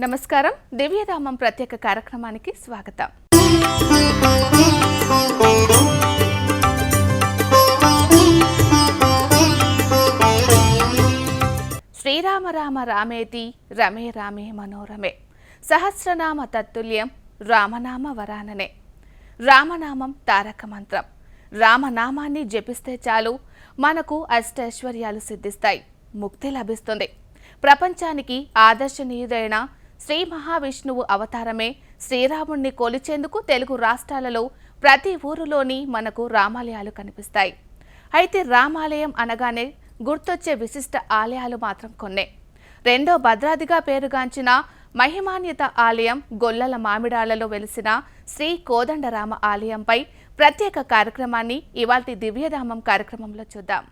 నమస్కారం. దివ్యధామం ప్రత్యేక కార్యక్రమానికి స్వాగతం. శ్రీరామ రామ రామేతి రమే రామే మనోరమే సహస్రనామ తత్తుల్యం రామనామ వరాననే. రామనామం తారక మంత్రం. రామనామాన్ని జపిస్తే చాలు మనకు అష్టైశ్వర్యాలు సిద్ధిస్తాయి, ముక్తి లభిస్తుంది. ప్రపంచానికి ఆదర్శనీయుడైన శ్రీ మహావిష్ణువు అవతారమే శ్రీరాముణ్ణి కొలిచేందుకు తెలుగు రాష్ట్రాలలో ప్రతి ఊరులోని మనకు రామాలయాలు కనిపిస్తాయి. అయితే రామాలయం అనగానే గుర్తొచ్చే విశిష్ట ఆలయాలు మాత్రం కొన్నే. రెండో భద్రాదిగా పేరుగాంచిన మహిమాన్విత ఆలయం గొల్లల మామిడాలలో వెలిసిన శ్రీ కోదండరామ ఆలయంపై ప్రత్యేక కార్యక్రమాన్ని ఇవాల్టి దివ్యధామం కార్యక్రమంలో చూద్దాం.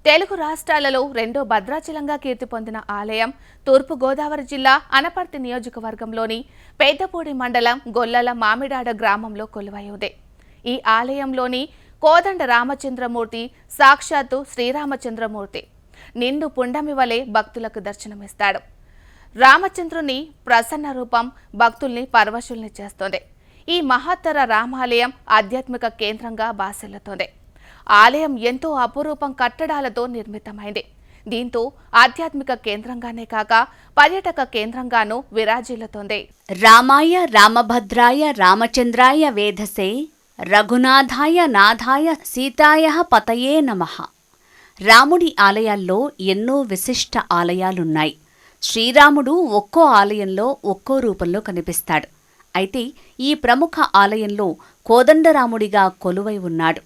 తెలుగు రాష్ట్రాలలో రెండో భద్రాచలంగా కీర్తి పొందిన ఆలయం తూర్పు గోదావరి జిల్లా అనపర్తి నియోజకవర్గంలోని పెద్దపూడి మండలం గొల్లల మామిడాడ గ్రామంలో కొలువై ఉంది. ఈ ఆలయంలోని కోదండ రామచంద్రమూర్తి సాక్షాత్తు శ్రీరామచంద్రమూర్తి నిండు పుండమి వలె భక్తులకు దర్శనమిస్తాడు. రామచంద్రుని ప్రసన్న రూపం భక్తుల్ని పరవశుల్ని చేస్తోంది. ఈ మహత్తర రామాలయం ఆధ్యాత్మిక కేంద్రంగా బాసిల్లుతోంది. ఆలయం ఎంతో అపురూపం కట్టడాలతో నిర్మితమైంది. దీంతో ఆధ్యాత్మిక కేంద్రంగానే కాక పర్యాటక కేంద్రంగానూ విరాజిల్లుతోంది. రామాయ రామభద్రాయ రామచంద్రాయ వేధసే రఘునాథాయ నాథాయ సీతాయ పతయే నమః. రాముడి ఆలయాల్లో ఎన్నో విశిష్ట ఆలయాలున్నాయి. శ్రీరాముడు ఒక్కో ఆలయంలో ఒక్కో రూపంలో కనిపిస్తాడు. అయితే ఈ ప్రముఖ ఆలయంలో కోదండరాముడిగా కొలువై ఉన్నాడు.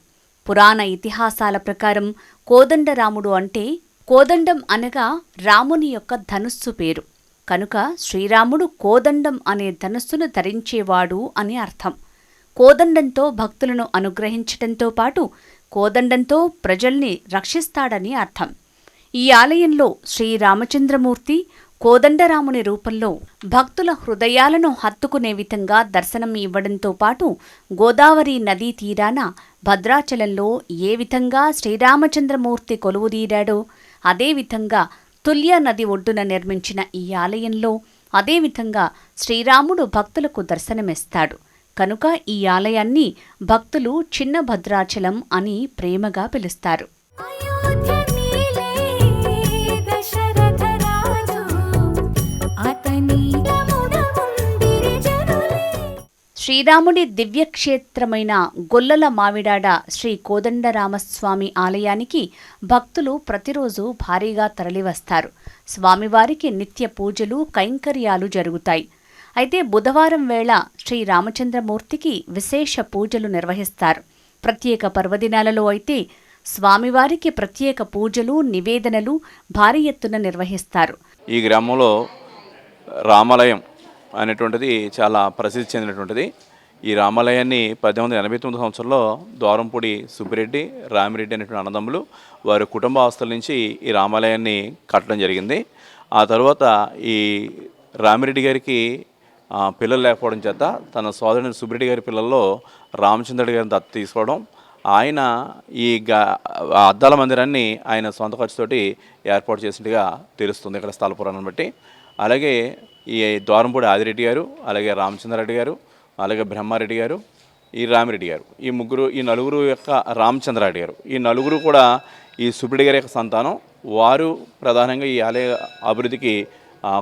పురాణ ఇతిహాసాల ప్రకారం కోదండరాముడు అంటే కోదండం అనగా రాముని యొక్క ధనుస్సు పేరు. కనుక శ్రీరాముడు కోదండం అనే ధనుస్సును ధరించేవాడు అని అర్థం. కోదండంతో భక్తులను అనుగ్రహించటంతో పాటు కోదండంతో ప్రజల్ని రక్షిస్తాడని అర్థం. ఈ ఆలయంలో శ్రీరామచంద్రమూర్తి కోదండరాముని రూపంలో భక్తుల హృదయాలను హత్తుకునే విధంగా దర్శనం ఇవ్వడంతో పాటు గోదావరి నదీ తీరాన భద్రాచలంలో ఏ విధంగా శ్రీరామచంద్రమూర్తి కొలువుదీరాడో అదేవిధంగా తుల్య నది ఒడ్డున నిర్మించిన ఈ ఆలయంలో అదేవిధంగా శ్రీరాముడు భక్తులకు దర్శనమిస్తాడు. కనుక ఈ ఆలయాన్ని భక్తులు చిన్న భద్రాచలం అని ప్రేమగా పిలుస్తారు. శ్రీరాముడి దివ్యక్షేత్రమైన గొల్లల మామిడాడ శ్రీ కోదండరామస్వామి ఆలయానికి భక్తులు ప్రతిరోజు భారీగా తరలివస్తారు. స్వామివారికి నిత్య పూజలు కైంకర్యాలు జరుగుతాయి. అయితే బుధవారం వేళ శ్రీరామచంద్రమూర్తికి విశేష పూజలు నిర్వహిస్తారు. ప్రత్యేక పర్వదినాలలో అయితే స్వామివారికి ప్రత్యేక పూజలు నివేదనలు భారీ ఎత్తున నిర్వహిస్తారు. ఈ గ్రామంలో రామాలయం అనేటువంటిది చాలా ప్రసిద్ధి చెందినటువంటిది. ఈ రామాలయాన్ని 1889 సంవత్సరంలో ద్వారంపూడి సుబ్బిరెడ్డి రామిరెడ్డి అనేటువంటి అన్నదమ్ములు వారి కుటుంబ ఆస్తుల నుంచి ఈ రామాలయాన్ని కట్టడం జరిగింది. ఆ తర్వాత ఈ రామిరెడ్డి గారికి పిల్లలు లేకపోవడం చేత తన సోదరుని సుబ్బిరెడ్డి గారి పిల్లల్లో రామచంద్రుడి గారిని దత్తత తీసుకోవడం, ఆయన ఈ అద్దాల మందిరాన్ని ఆయన సొంత ఖర్చుతోటి ఏర్పాటు చేసినట్టుగా తెలుస్తుంది ఇక్కడ స్థల పురాణాన్ని బట్టి. అలాగే ఈ ద్వారంపూడి ఆదిరెడ్డి గారు, అలాగే రామచంద్రారెడ్డి గారు, అలాగే బ్రహ్మారెడ్డి గారు, ఈ రామిరెడ్డి గారు, ఈ నలుగురు యొక్క రామచంద్రారెడ్డి గారు, ఈ నలుగురు కూడా ఈ సుబ్బిరెడ్డి గారి యొక్క సంతానం. వారు ప్రధానంగా ఈ ఆలయ అభివృద్ధికి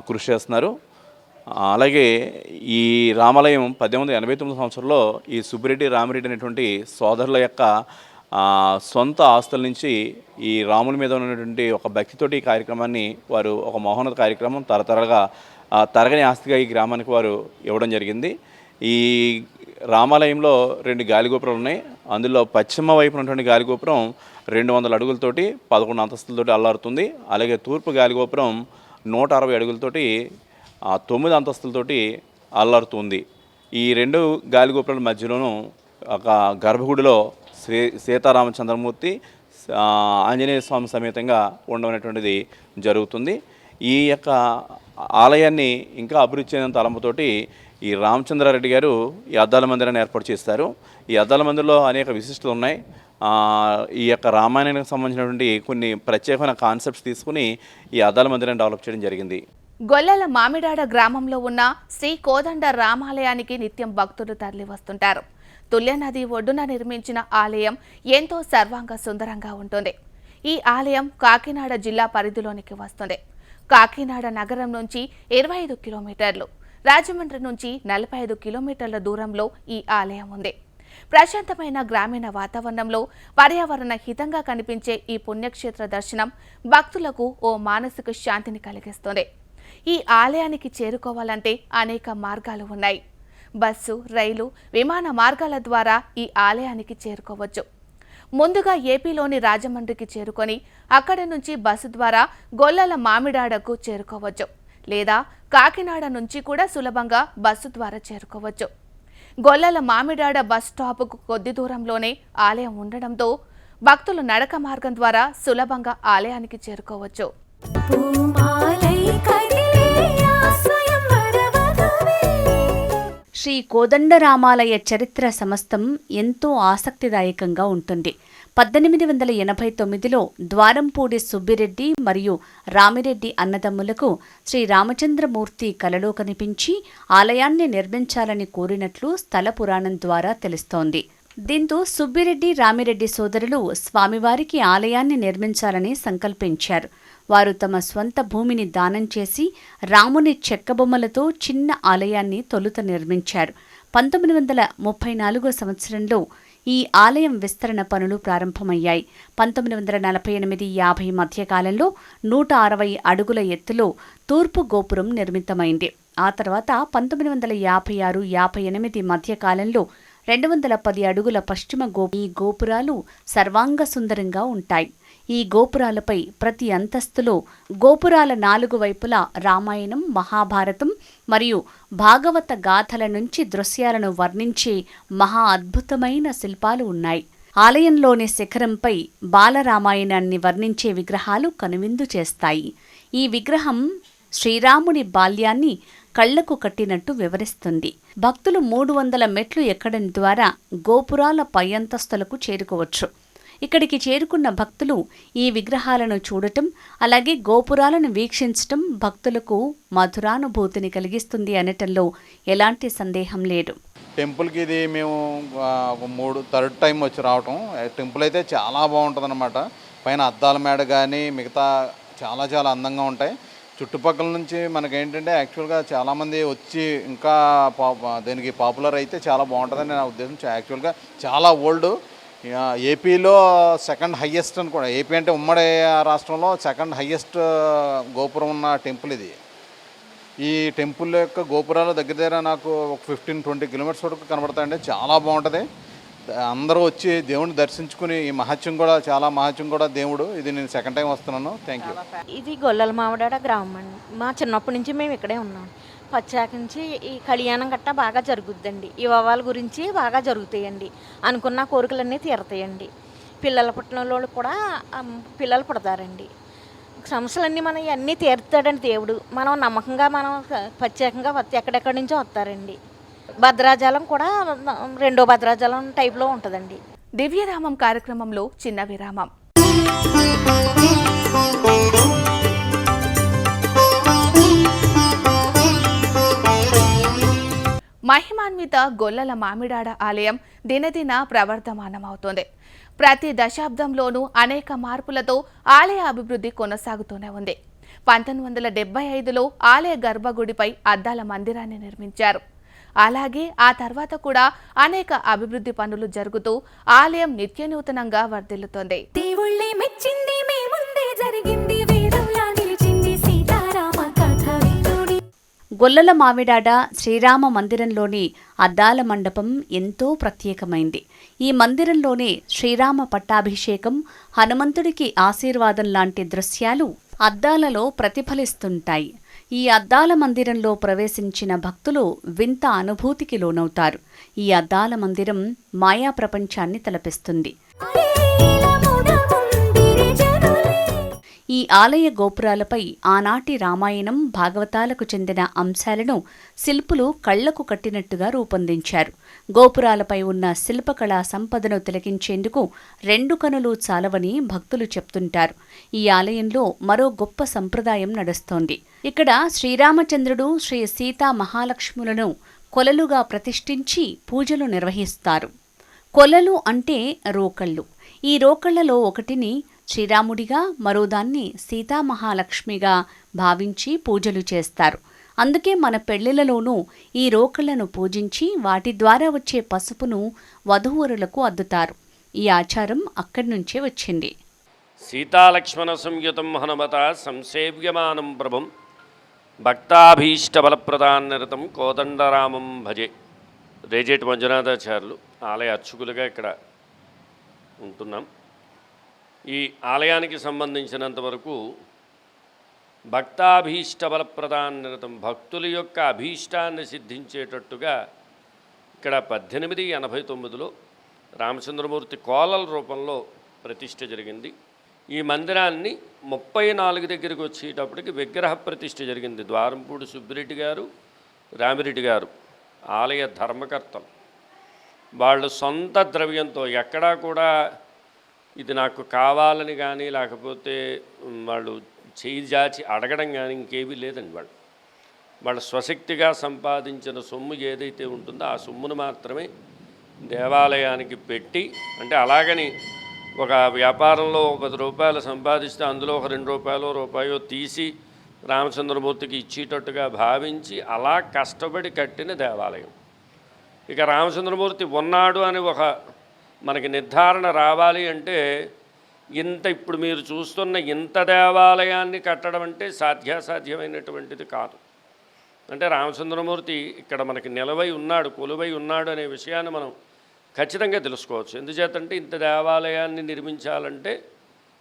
కృషి చేస్తున్నారు. అలాగే ఈ రామాలయం 1889 సంవత్సరంలో ఈ సుబ్బిరెడ్డి రామిరెడ్డి అనేటువంటి సోదరుల యొక్క సొంత ఆస్తుల నుంచి ఈ రాముల మీద ఉన్నటువంటి ఒక భక్తితోటి ఈ కార్యక్రమాన్ని వారు ఒక మహోన్నత కార్యక్రమం తరగని ఆస్తిగా ఈ గ్రామానికి వారు ఇవ్వడం జరిగింది. ఈ రామాలయంలో 2 గాలిగోపురాలు ఉన్నాయి. అందులో పశ్చిమ వైపు ఉన్నటువంటి గాలిగోపురం 200 అడుగులతోటి 11 అంతస్తులతోటి అల్లారుతుంది. అలాగే తూర్పు గాలిగోపురం 160 అడుగులతోటి 9 అంతస్తులతోటి అల్లారుతుంది. ఈ 2 గాలిగోపురాల మధ్యలోనూ ఒక గర్భగుడిలో సీతారామచంద్రమూర్తి ఆంజనేయ స్వామి సమేతంగా ఉండవనేటువంటిది జరుగుతుంది. ఈ యొక్క ఆలయాన్ని ఇంకా అభివృద్ధి చెందిన తలంపుతోటి ఈ రామచంద్రారెడ్డి గారు ఈ అద్దాల మందిరాన్ని ఏర్పాటు చేస్తారు. ఈ అద్దాల మందిరంలో అనేక విశిష్టతలు ఉన్నాయి. ఈ యొక్క రామాయణానికి సంబంధించినటువంటి కొన్ని ప్రత్యేకమైన కాన్సెప్ట్స్ తీసుకుని ఈ అద్దాల మందిరాన్ని డెవలప్ చేయడం జరిగింది. గొల్లల మామిడాడ గ్రామంలో ఉన్న శ్రీ కోదండ రామాలయానికి నిత్యం భక్తులు తరలి వస్తుంటారు. తుల్య నది ఒడ్డున నిర్మించిన ఆలయం ఎంతో సర్వాంగ సుందరంగా ఉంటుంది. ఈ ఆలయం కాకినాడ జిల్లా పరిధిలోనికి వస్తుంది. కాకినాడ నగరం నుంచి 25 కిలోమీటర్లు, రాజమండ్రి నుంచి 45 కిలోమీటర్ల దూరంలో ఈ ఆలయం ఉంది. ప్రశాంతమైన గ్రామీణ వాతావరణంలో పర్యావరణ హితంగా కనిపించే ఈ పుణ్యక్షేత్ర దర్శనం భక్తులకు ఓ మానసిక శాంతిని కలిగిస్తుంది. ఈ ఆలయానికి చేరుకోవాలంటే అనేక మార్గాలు ఉన్నాయి. బస్సు, రైలు, విమాన మార్గాల ద్వారా ఈ ఆలయానికి చేరుకోవచ్చు. ముందుగా ఏపీలోని రాజమండ్రికి చేరుకొని అక్కడి నుంచి బస్సు ద్వారా గొల్లల మామిడాడకు చేరుకోవచ్చు. లేదా కాకినాడ నుంచి కూడా సులభంగా బస్సు ద్వారా చేరుకోవచ్చు. గొల్లల మామిడాడ బస్ స్టాపుకు కొద్ది దూరంలోనే ఆలయం ఉండడంతో భక్తులు నడక మార్గం ద్వారా సులభంగా ఆలయానికి చేరుకోవచ్చు. శ్రీ కోదండరామాలయ చరిత్ర సమస్తం ఎంతో ఆసక్తిదాయకంగా ఉంటుంది. 1889లో ద్వారంపూడి సుబ్బిరెడ్డి మరియు రామిరెడ్డి అన్నదమ్ములకు శ్రీ రామచంద్రమూర్తి కలలో కనిపించి ఆలయాన్ని నిర్మించాలని కోరినట్లు స్థల పురాణం ద్వారా తెలుస్తోంది. దీంతో సుబ్బిరెడ్డి, రామిరెడ్డి సోదరులు స్వామివారికి ఆలయాన్ని నిర్మించాలని సంకల్పించారు. వారు తమ స్వంత భూమిని దానం చేసి రాముని చెక్కబొమ్మలతో చిన్న ఆలయాన్ని తొలుత నిర్మించారు. 1934 సంవత్సరంలో ఈ ఆలయం విస్తరణ పనులు ప్రారంభమయ్యాయి. 1948-50 మధ్యకాలంలో 160 అడుగుల ఎత్తులో తూర్పు గోపురం నిర్మితమైంది. ఆ తర్వాత 1956-58 మధ్యకాలంలో 210 అడుగుల పశ్చిమ ఈ గోపురాలు సర్వాంగ సుందరంగా ఉంటాయి. ఈ గోపురాలపై ప్రతి అంతస్తులో గోపురాల 4 వైపులా రామాయణం, మహాభారతం మరియు భాగవత గాథల నుంచి దృశ్యాలను వర్ణించే మహా అద్భుతమైన శిల్పాలు ఉన్నాయి. ఆలయంలోని శిఖరంపై బాలరామాయణాన్ని వర్ణించే విగ్రహాలు కనువిందు చేస్తాయి. ఈ విగ్రహం శ్రీరాముడి బాల్యాన్ని కళ్లకు కట్టినట్టు వివరిస్తుంది. భక్తులు 300 మెట్లు ఎక్కడం ద్వారా గోపురాల పై అంతస్తులకు చేరుకోవచ్చు. ఇక్కడికి చేరుకున్న భక్తులు ఈ విగ్రహాలను చూడటం, అలాగే గోపురాలను వీక్షించటం భక్తులకు మధురానుభూతిని కలిగిస్తుంది అనటంలో ఎలాంటి సందేహం లేదు. టెంపుల్కి ఇది మేము థర్డ్ టైం వచ్చి రావటం. టెంపుల్ అయితే చాలా బాగుంటుంది అన్నమాట. పైన అద్దాల మేడ కానీ మిగతా చాలా చాలా అందంగా ఉంటాయి. చుట్టుపక్కల నుంచి మనకేంటంటే యాక్చువల్గా చాలామంది వచ్చి ఇంకా దీనికి పాపులర్ అయితే చాలా బాగుంటుందని నా ఉద్దేశం. యాక్చువల్గా చాలా ఓల్డ్, ఏపీలో సెకండ్ హయ్యెస్ట్ అని కూడా, ఏపీ అంటే ఉమ్మడి రాష్ట్రంలో సెకండ్ హయ్యెస్ట్ గోపురం ఉన్న టెంపుల్ ఇది. ఈ టెంపుల్ యొక్క గోపురాలు దగ్గర నాకు ఒక 15-20 కిలోమీటర్స్ వరకు కనబడతాయండి. చాలా బాగుంటుంది. అందరూ వచ్చి దేవుడిని దర్శించుకుని ఈ మహత్యం కూడా చాలా మహత్యం కూడా దేవుడు. ఇది నేను సెకండ్ టైం వస్తున్నాను. Thank you. ఇది గొల్లల మామిడాడ గ్రామం అండి. మా చిన్నప్పటి నుంచి మేము ఇక్కడే ఉన్నాం. పచ్చాకించి ఈ కళ్యాణం గట్ట బాగా జరుగుద్దండి. ఈ వివాహాల గురించి బాగా జరుగుతాయండి. అనుకున్న కోరికలన్నీ తీరతాయండి. పిల్లల పుట్టినోళ్ళు కూడా పిల్లలు పుడతారండి. సమస్యలన్నీ మనం ఇవన్నీ తీరుతాడండి దేవుడు. మనం నమ్మకంగా మనం ప్రత్యేకంగా ఎక్కడెక్కడి నుంచో వస్తారండి. భద్రాచలం కూడా రెండో భద్రాచలం టైప్లో ఉంటుందండి. దివ్యరామం కార్యక్రమంలో చిన్న విరామం. మహిమాన్విత గొల్లల మామిడాడ ఆలయం దినదిన ప్రవర్ధమానమవుతోంది. ప్రతి దశాబ్దంలోనూ అనేక మార్పులతో ఆలయ అభివృద్ధి కొనసాగుతూనే ఉంది. 1975లో ఆలయ గర్భగుడిపై అద్దాల మందిరాన్ని నిర్మించారు. అలాగే ఆ తర్వాత కూడా అనేక అభివృద్ధి పనులు జరుగుతూ ఆలయం నిత్యనూతనంగా వర్ధిల్లుతోంది. గొల్లల మామిడాడ శ్రీరామ మందిరంలోని అద్దాల మండపం ఎంతో ప్రత్యేకమైంది. ఈ మందిరంలోనే శ్రీరామ పట్టాభిషేకం, హనుమంతుడికి ఆశీర్వాదం లాంటి దృశ్యాలు అద్దాలలో ప్రతిఫలిస్తుంటాయి. ఈ అద్దాల మందిరంలో ప్రవేశించిన భక్తులు వింత అనుభూతికి లోనవుతారు. ఈ అద్దాల మందిరం మాయా ప్రపంచాన్ని తలపిస్తుంది. ఈ ఆలయ గోపురాలపై ఆనాటి రామాయణం, భాగవతాలకు చెందిన అంశాలను శిల్పులు కళ్లకు కట్టినట్టుగా రూపొందించారు. గోపురాలపై ఉన్న శిల్పకళా సంపదను తిలకించేందుకు 2 కనులు చాలవని భక్తులు చెప్తుంటారు. ఈ ఆలయంలో మరో గొప్ప సంప్రదాయం నడుస్తోంది. ఇక్కడ శ్రీరామచంద్రుడు, శ్రీ సీతా మహాలక్ష్ములను కొలలుగా ప్రతిష్ఠించి పూజలు నిర్వహిస్తారు. కొలలు అంటే రోకళ్ళు. ఈ రోకళ్లలో ఒకటిని శ్రీరాముడిగా, మరోదాన్ని సీతామహాలక్ష్మిగా భావించి పూజలు చేస్తారు. అందుకే మన పెళ్లిళ్లలోనూ ఈ రోకళ్లను పూజించి వాటి ద్వారా వచ్చే పసుపును వధూవరులకు అద్దుతారు. ఈ ఆచారం అక్కడి నుంచే వచ్చింది. సీతాలక్ష్మణ సంయుతం హనుమత సంసేవ్యమానం ప్రభం భక్తాభీష్టబలప్రదాన్నిరతం కోదండరామం భజే. రేజేటి మంజునాథాచార్యులు ఆలయ అర్చకులుగా ఇక్కడ ఉంటున్నాం. ఈ ఆలయానికి సంబంధించినంతవరకు భక్తాభీష్టబలప్రదాన్నిరతం, భక్తుల యొక్క అభీష్టాన్ని సిద్ధించేటట్టుగా ఇక్కడ 1889లో రామచంద్రమూర్తి కోలల రూపంలో ప్రతిష్ఠ జరిగింది. ఈ మందిరాన్ని 34 దగ్గరికి వచ్చేటప్పటికి విగ్రహ ప్రతిష్ఠ జరిగింది. ద్వారంపూడి సుబ్బిరెడ్డి గారు, రామిరెడ్డి గారు ఆలయ ధర్మకర్తలు. వాళ్ళు సొంత ద్రవ్యంతో, ఎక్కడా కూడా ఇది నాకు కావాలని కానీ లేకపోతే వాళ్ళు చేయి జాచి అడగడం కానీ ఇంకేమీ లేదండి. వాళ్ళ స్వశక్తిగా సంపాదించిన సొమ్ము ఏదైతే ఉంటుందో ఆ సొమ్మును మాత్రమే దేవాలయానికి పెట్టి, అంటే అలాగని ఒక వ్యాపారంలో 10 రూపాయలు సంపాదిస్తే అందులో ఒక 2 రూపాయలో తీసి రామచంద్రమూర్తికి ఇచ్చేటట్టుగా భావించి అలా కష్టపడి కట్టిన దేవాలయం. ఇక రామచంద్రమూర్తి ఉన్నాడు అని ఒక మనకి నిర్ధారణ రావాలి అంటే ఇప్పుడు మీరు చూస్తున్న ఇంత దేవాలయాన్ని కట్టడం అంటే సాధ్యమైనటువంటిది కాదు. అంటే రామచంద్రమూర్తి ఇక్కడ మనకి నిలవై ఉన్నాడు, కొలువై ఉన్నాడు అనే విషయాన్ని మనం ఖచ్చితంగా తెలుసుకోవచ్చు. ఎందుచేతంటే ఇంత దేవాలయాన్ని నిర్మించాలంటే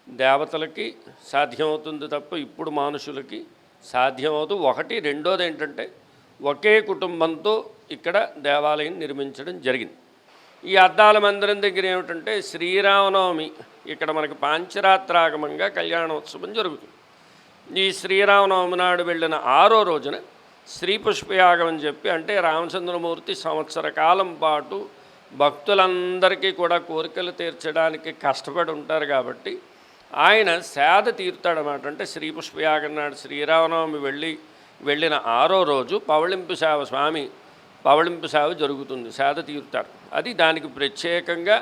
దేవతలకి సాధ్యమవుతుంది తప్ప ఇప్పుడు మనుషులకి సాధ్యమవుతూ. ఒకటి, రెండోది ఏంటంటే ఒకే కుటుంబంతో ఇక్కడ దేవాలయం నిర్మించడం జరిగింది. ఈ అద్దాల మందిరం దగ్గర ఏమిటంటే శ్రీరామనవమి ఇక్కడ మనకి పాంచరాత్రాగమంగా కళ్యాణోత్సవం జరుగుతుంది. ఈ శ్రీరామనవమి నాడు వెళ్ళిన 6వ రోజున శ్రీ పుష్పయాగం అని చెప్పి, అంటే రామచంద్రమూర్తి సంవత్సర కాలం పాటు భక్తులందరికీ కూడా కోరికలు తీర్చడానికి కష్టపడి ఉంటారు కాబట్టి ఆయన సేద తీరుతాడనమాట. అంటే శ్రీ పుష్పయాగం నాడు శ్రీరామనవమి వెళ్ళిన 6వ రోజు పవళింపు సేవ, స్వామి పవళింపు సేవ జరుగుతుంది, సేద తీరుతారు. అది దానికి ప్రత్యేకంగా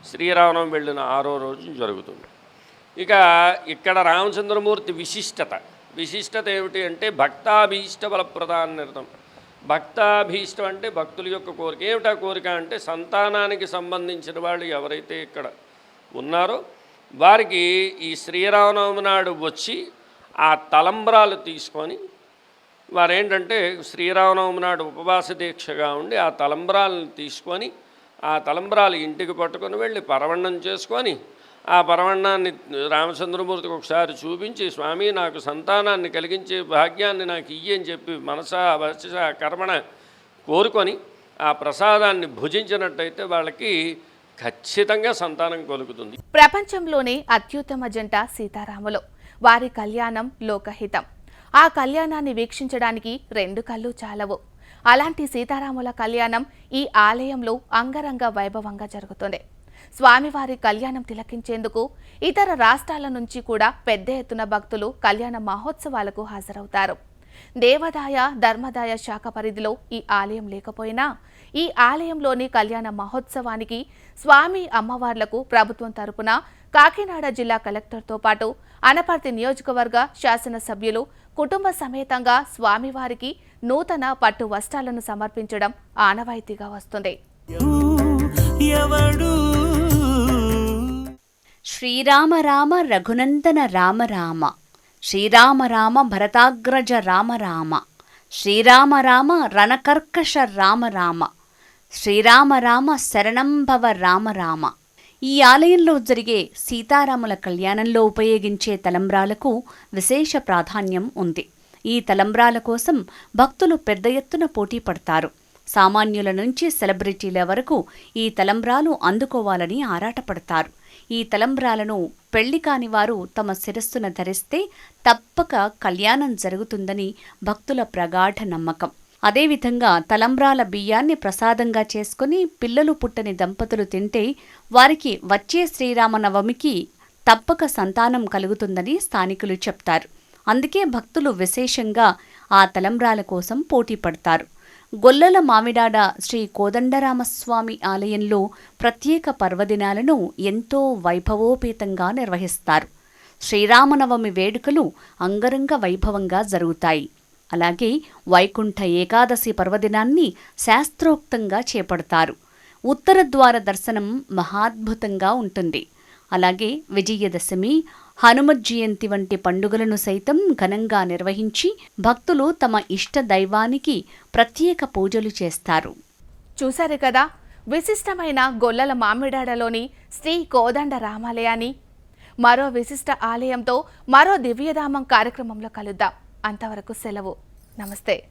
శ్రీరామనవమి వెళ్ళిన 6వ రోజు జరుగుతుంది. ఇక ఇక్కడ రామచంద్రమూర్తి విశిష్టత ఏమిటి అంటే భక్తాభీష్ట బలప్రదాన్నిరతం. భక్తాభీష్టం అంటే భక్తుల యొక్క కోరిక. ఏమిటా కోరిక అంటే సంతానానికి సంబంధించిన వాళ్ళు ఎవరైతే ఇక్కడ ఉన్నారో వారికి ఈ శ్రీరామనవమి నాడు వచ్చి ఆ తలంబ్రాలు తీసుకొని వారేంటంటే శ్రీరామనవమి నాడు ఉపవాస దీక్షగా ఉండి ఆ తలంబ్రాలను తీసుకొని ఆ తలంబ్రాలు ఇంటికి పట్టుకొని వెళ్ళి పరవణం చేసుకొని ఆ పరవణాన్ని రామచంద్రమూర్తికి ఒకసారి చూపించి, స్వామి నాకు సంతానాన్ని కలిగించే భాగ్యాన్ని నాకు ఇయ్యని చెప్పి మనసా వచస కర్మణ కోరుకొని ఆ ప్రసాదాన్ని భుజించినట్టయితే వాళ్ళకి ఖచ్చితంగా సంతానం కలుగుతుంది. ప్రపంచంలోనే అత్యుత్తమ జంట సీతారాములు. వారి కళ్యాణం లోకహితం. ఆ కళ్యాణాన్ని వీక్షించడానికి 2 కళ్ళు చాలవు. అలాంటి సీతారాముల కళ్యాణం ఈ ఆలయంలో అంగరంగ వైభవంగా జరుగుతుంది. స్వామివారి కళ్యాణం తిలకించేందుకు ఇతర రాష్ట్రాల నుంచి కూడా పెద్ద ఎత్తున భక్తులు కళ్యాణ మహోత్సవాలకు హాజరవుతారు. దేవాదాయ ధర్మాదాయ శాఖ పరిధిలో ఈ ఆలయం లేకపోయినా ఈ ఆలయంలోని కళ్యాణ మహోత్సవానికి స్వామి అమ్మవార్లకు ప్రభుత్వం తరపున కాకినాడ జిల్లా కలెక్టర్తో పాటు అనపర్తి నియోజకవర్గ శాసనసభ్యులు కుటుంబ సమేతంగా స్వామివారికి నూతన పట్టు వస్త్రాలను సమర్పించడం ఆనవాయితీగా వస్తుంది. శ్రీరామ రామ రఘునందన రామ రామ, శ్రీరామ రామ భరతాగ్రజ రామ రామ, శ్రీరామ రామ రణకర్కశ రామ రామ, శ్రీరామ రామ శరణంభవ రామ రామ. ఈ ఆలయంలో జరిగే సీతారాముల కళ్యాణంలో ఉపయోగించే తలంబ్రాలకు విశేష ప్రాధాన్యం ఉంది. ఈ తలంబ్రాల కోసం భక్తులు పెద్ద ఎత్తున పోటీ పడతారు. సామాన్యుల నుంచి సెలబ్రిటీల వరకు ఈ తలంబ్రాలు అందుకోవాలని ఆరాటపడతారు. ఈ తలంబ్రాలను పెళ్లి కాని వారు తమ శిరస్సున ధరిస్తే తప్పక కళ్యాణం జరుగుతుందని భక్తుల ప్రగాఢ నమ్మకం. అదేవిధంగా తలంబ్రాల బియ్యాన్ని ప్రసాదంగా చేసుకుని పిల్లలు పుట్టని దంపతులు తింటే వారికి వచ్చే శ్రీరామనవమికి తప్పక సంతానం కలుగుతుందని స్థానికులు చెప్తారు. అందుకే భక్తులు విశేషంగా ఆ తలంబ్రాల కోసం పోటీ పడతారు. గొల్లల మామిడాడ శ్రీ కోదండరామస్వామి ఆలయంలో ప్రత్యేక పర్వదినాలను ఎంతో వైభవోపేతంగా నిర్వహిస్తారు. శ్రీరామనవమి వేడుకలు అంగరంగ వైభవంగా జరుగుతాయి. అలాగే వైకుంఠ ఏకాదశి పర్వదినాన్ని శాస్త్రోక్తంగా చేపడతారు. ఉత్తర ద్వార దర్శనం మహాద్భుతంగా ఉంటుంది. అలాగే విజయదశమి, హనుమత్ జయంతి వంటి పండుగలను సైతం ఘనంగా నిర్వహించి భక్తులు తమ ఇష్ట దైవానికి ప్రత్యేక పూజలు చేస్తారు. చూశారు కదా విశిష్టమైన గొల్లల మామిడాడలోని శ్రీ కోదండ రామాలయాన్ని. మరో విశిష్ట ఆలయంతో మరో దివ్యధామం కార్యక్రమంలో కలుద్దాం. అంతవరకు సెలవు. నమస్తే.